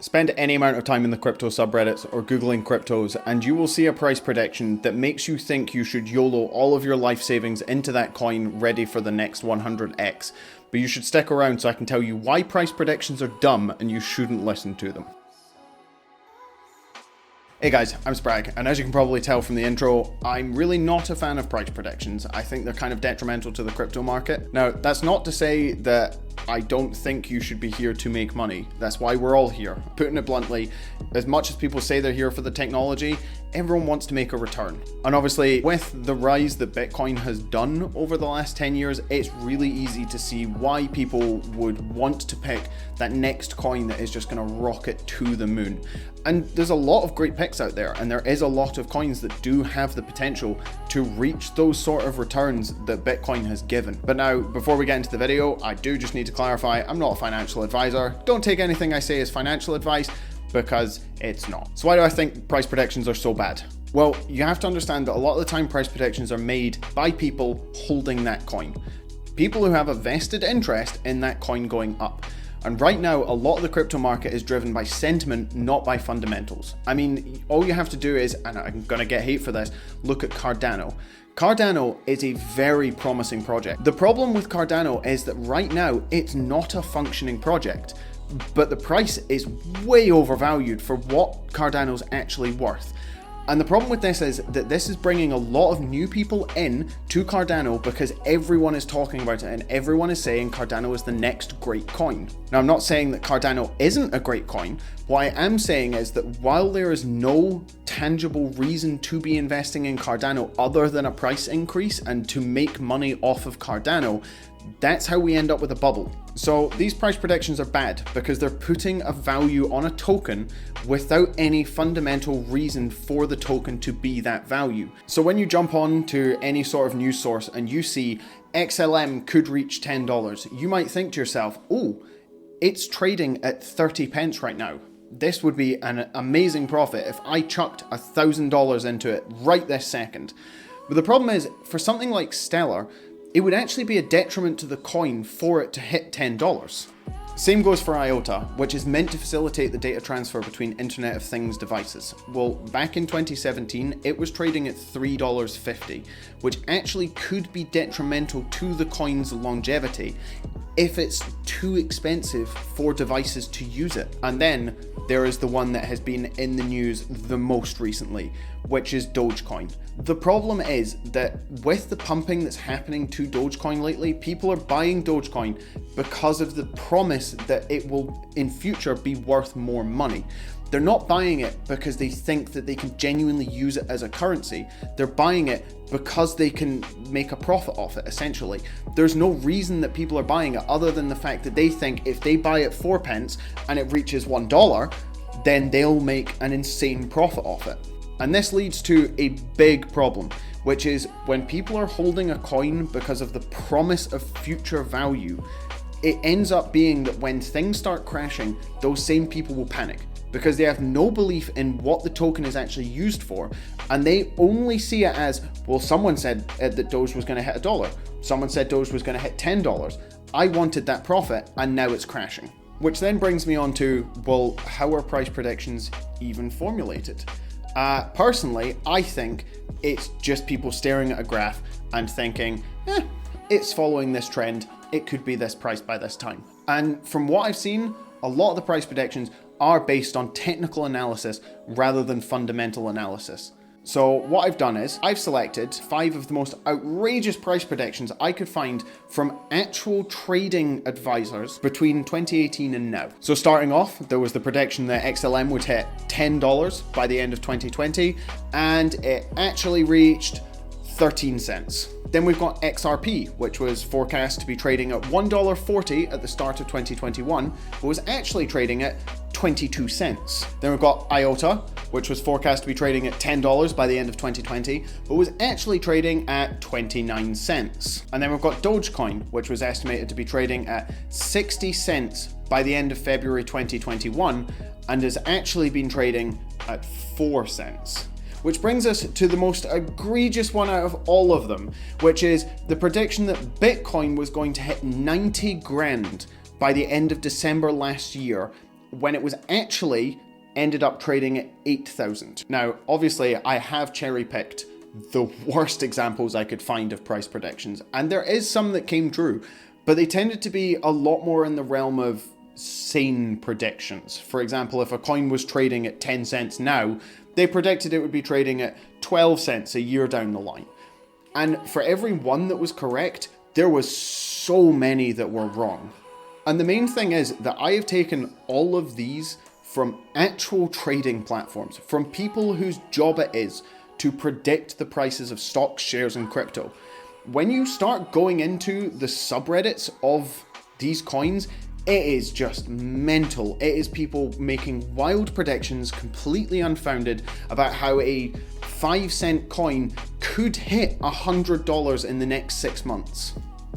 Spend any amount of time in the crypto subreddits or Googling cryptos and you will see a price prediction that makes you think you should YOLO all of your life savings into that coin ready for the next 100x. But you should stick around so I can tell you why price predictions are dumb and you shouldn't listen to them. Hey guys, I'm Sprag, and as you can probably tell from the intro, I'm really not a fan of price predictions. I think they're kind of detrimental to the crypto market. Now, that's not to say that I don't think you should be here to make money. That's why we're all here. Putting it bluntly, as much as people say they're here for the technology, everyone wants to make a return. And obviously, with the rise that Bitcoin has done over the last 10 years, it's really easy to see why people would want to pick that next coin that is just going to rocket to the moon. And there's a lot of great picks out there, and there is a lot of coins that do have the potential to reach those sort of returns that Bitcoin has given. But now, before we get into the video, I do just need to clarify, I'm not a financial advisor. Don't take anything I say as financial advice, because it's not. So why do I think price predictions are so bad? Well, you have to understand that a lot of the time price predictions are made by people holding that coin. People who have a vested interest in that coin going up. And right now, a lot of the crypto market is driven by sentiment, not by fundamentals. I mean, all you have to do is, and I'm gonna get hate for this, look at Cardano. Cardano is a very promising project. The problem with Cardano is that right now, it's not a functioning project, but the price is way overvalued for what Cardano's actually worth. And the problem with this is that this is bringing a lot of new people in to Cardano because everyone is talking about it and everyone is saying Cardano is the next great coin. Now, I'm not saying that Cardano isn't a great coin. What I am saying is that while there is no tangible reason to be investing in Cardano other than a price increase and to make money off of Cardano, that's how we end up with a bubble. So these price predictions are bad because they're putting a value on a token without any fundamental reason for the token to be that value. So when you jump on to any sort of news source and you see XLM could reach $10, you might think to yourself, oh, it's trading at 30 pence right now. This would be an amazing profit if I chucked $1,000 into it right this second. But the problem is, for something like Stellar, it would actually be a detriment to the coin for it to hit $10. Same goes for IOTA, which is meant to facilitate the data transfer between Internet of Things devices. Well, back in 2017, it was trading at $3.50, which actually could be detrimental to the coin's longevity if it's too expensive for devices to use it. And then there is the one that has been in the news the most recently, which is Dogecoin. The problem is that with the pumping that's happening to Dogecoin lately, people are buying Dogecoin because of the promise that it will in future be worth more money. They're not buying it because they think that they can genuinely use it as a currency. They're buying it because they can make a profit off it, essentially. There's no reason that people are buying it other than the fact that they think if they buy it 4 pence and it reaches $1, then they'll make an insane profit off it. And this leads to a big problem, which is when people are holding a coin because of the promise of future value, it ends up being that when things start crashing, those same people will panic because they have no belief in what the token is actually used for, and they only see it as, well, someone said that Doge was going to hit $1. Someone said Doge was going to hit $10. I wanted that profit, and now it's crashing. Which then brings me on to, well, how are price predictions even formulated? Personally, I think it's just people staring at a graph and thinking, it's following this trend. It could be this price by this time. And from what I've seen, a lot of the price predictions are based on technical analysis rather than fundamental analysis. So what I've done is I've selected 5 of the most outrageous price predictions I could find from actual trading advisors between 2018 and now. So starting off, there was the prediction that XLM would hit $10 by the end of 2020, and it actually reached 13 cents. Then we've got XRP, which was forecast to be trading at $1.40 at the start of 2021, but was actually trading at 22 cents. Then we've got IOTA, which was forecast to be trading at $10 by the end of 2020, but was actually trading at 29 cents. And then we've got Dogecoin, which was estimated to be trading at 60 cents by the end of February 2021, and has actually been trading at 4 cents. Which brings us to the most egregious one out of all of them, which is the prediction that Bitcoin was going to hit 90 grand by the end of December last year, when it was actually ended up trading at 8,000. Now, obviously, I have cherry-picked the worst examples I could find of price predictions, and there is some that came true, but they tended to be a lot more in the realm of sane predictions. For example, if a coin was trading at 10 cents now, they predicted it would be trading at 12 cents a year down the line. And for every one that was correct, there was so many that were wrong. And the main thing is that I have taken all of these from actual trading platforms, from people whose job it is to predict the prices of stocks, shares, and crypto. When you start going into the subreddits of these coins, it is just mental. It is people making wild predictions, completely unfounded, about how a 5-cent coin could hit $100 in the next 6 months.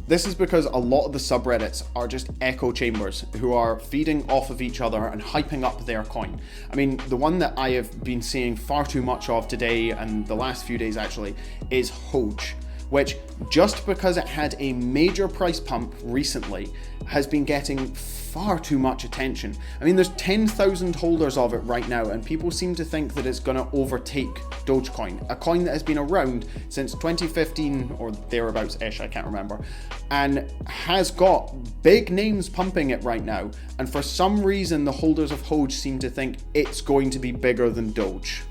This is because a lot of the subreddits are just echo chambers who are feeding off of each other and hyping up their coin. I mean, the one that I have been seeing far too much of today and the last few days actually is Hoge, which just because it had a major price pump recently has been getting far too much attention. I mean, there's 10,000 holders of it right now, and people seem to think that it's gonna overtake Dogecoin, a coin that has been around since 2015 or thereabouts-ish, I can't remember, and has got big names pumping it right now. And for some reason, the holders of Hoge seem to think it's going to be bigger than Doge.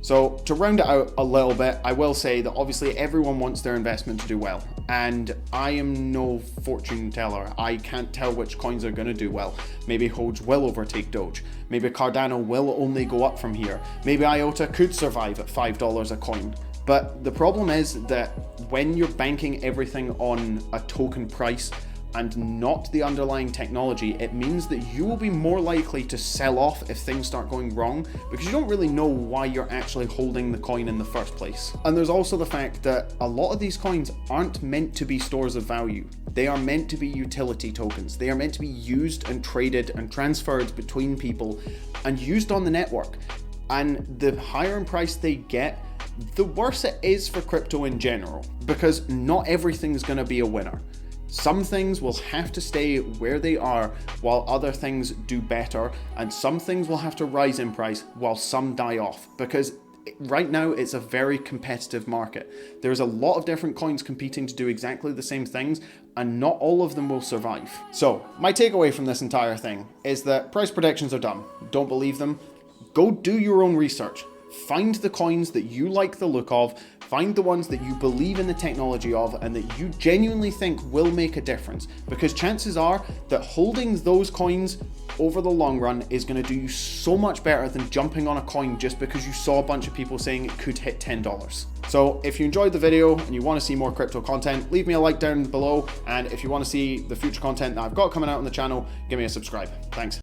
So to round it out a little bit, I will say that obviously everyone wants their investment to do well, and I am no fortune teller. I can't tell which coins are going to do well. Maybe Hoge will overtake Doge. Maybe Cardano will only go up from here. Maybe IOTA could survive at $5 a coin. But the problem is that when you're banking everything on a token price and not the underlying technology, it means that you will be more likely to sell off if things start going wrong, because you don't really know why you're actually holding the coin in the first place. And there's also the fact that a lot of these coins aren't meant to be stores of value. They are meant to be utility tokens. They are meant to be used and traded and transferred between people and used on the network. And the higher in price they get, the worse it is for crypto in general, because not everything's going to be a winner. Some things will have to stay where they are while other things do better, and some things will have to rise in price while some die off, because right now it's a very competitive market. There's a lot of different coins competing to do exactly the same things, and not all of them will survive. So my takeaway from this entire thing is that price predictions are dumb. Don't believe them. Go do your own research. Find the coins that you like the look of, find the ones that you believe in the technology of and that you genuinely think will make a difference, because chances are that holding those coins over the long run is going to do you so much better than jumping on a coin just because you saw a bunch of people saying it could hit $10. So if you enjoyed the video and you want to see more crypto content, leave me a like down below, and if you want to see the future content that I've got coming out on the channel, give me a subscribe. Thanks.